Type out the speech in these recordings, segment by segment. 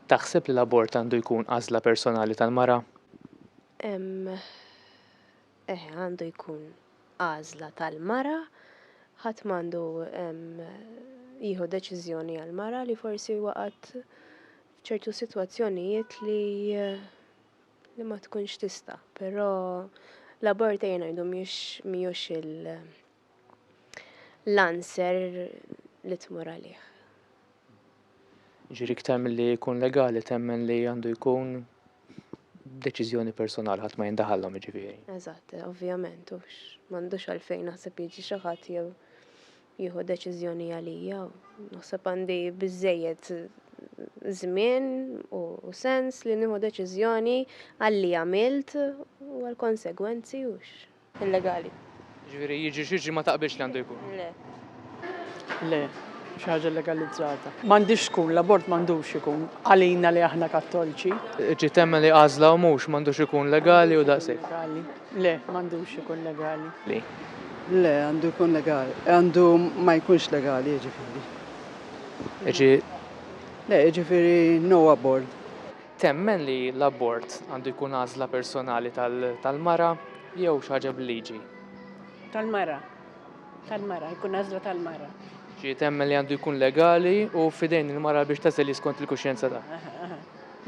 Taħseb li l-abort għandu jkun għażla personali tal-mara? Għandu jkun għażla tal-mara, ħadd m'għandu jieħu deċiżjoni għall-mara li forsi waqgħet f'ċertu sitwazzjonijiet li ma tkunx tista', però l-abort jgħidu mhijiex l-answer li tmur għalih. Ġifieri iktar milli jkun legali temmen li għandu jkun deċiżjoni personali ħadd ma jindaħħalhom jiġifieri. Eżatt, ovvjament, m'għandux għalfejn naħseb jiġi xi ħadd jew jieħu deċiżjoni għalija. Naħseb għandi biżżejjed żmien u sens li nieħu deċiżjoni għalli għamilt u għall-konsegwenzi hux illegali. Ġifieri jiġi ma taqbilx li għandu jkun. Le, xi ħaġa legalizzata. M'għandix tkun, l-abort m'għandux ikun għalina li aħna Kattoliċi. Ġi temmen li għażla u mhux m'għandux ikun legali u daqshekk. Le, m'għandux ikun legali. Le, għandu jkun legali. Għandu ma jkunx legali, ġifieri. Le, ġifieri no abort. Temmen li l-abort għandu jkun għażla personali tal-mara jew xi ħaġa bil-liġi? Tal-mara, jkun għażla tal-mara. Ġi temmen li għandu jkun legali u fidejn il-mara biex tasel skont il-kuxjenza tagħha.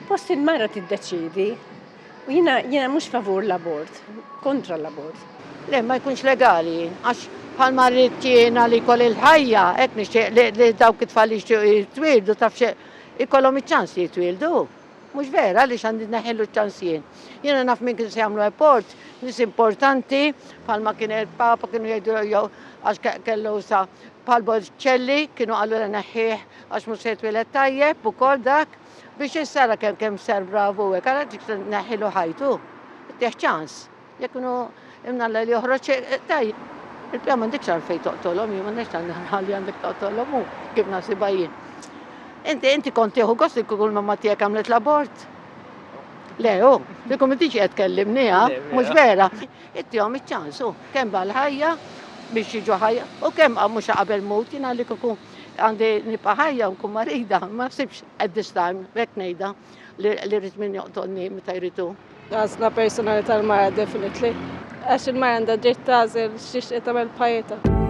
Post il-mara tiddeċiedi u jiena mhux favur l-abort, kontra l-abort. Le, ma jkunx legali, għax bħalma rrid jiena li jkolli l-ħajja, hekk nixtieq li dawk it-tfal li jixtiequ jitwildu taf ikollhom iċ-ċans li jitwildu. Mhux vera li x'għandi neħillu ċ-ċans jien. Jiena naf min kien se jagħmlu abort, nies importanti, bħalma kien il-Papa kienu jgħidu jew għax kellu sa bħal Botticelli kienu qalu li neħħih għax mhux se jitwiled tajjeb ukoll dak biex issara kemm ser bravu hekk ara dik neħħilu ħajtu. Tieħ ċans. Jekk kienu imnalla li joħroġ tajjeb. Il-pja m'għandekx għalfejn toqtolhom, jien m'għandekx għalli għandek toqtolhom hu kif naħsibha jien. Inti kont tieħu gost li kull mamma tiegħek għamlet l-abort. Le, li kum inti qed tkellimniha, mhux vera. Ittihom iċ-ċans kemm bħal-ħajja biex jiġu ħajja u kemm mhux qabel mut jiena li kieku għandi nibqa' ħajja u nkun marida, ma nsibx at this time hekk ngħidha li rrid min joqtolni meta jridu. Għażla personali tal-mara definitely. Għax il-mara għandha dritt tagħżel x'tixtieq tagħmel b'ħajjitha.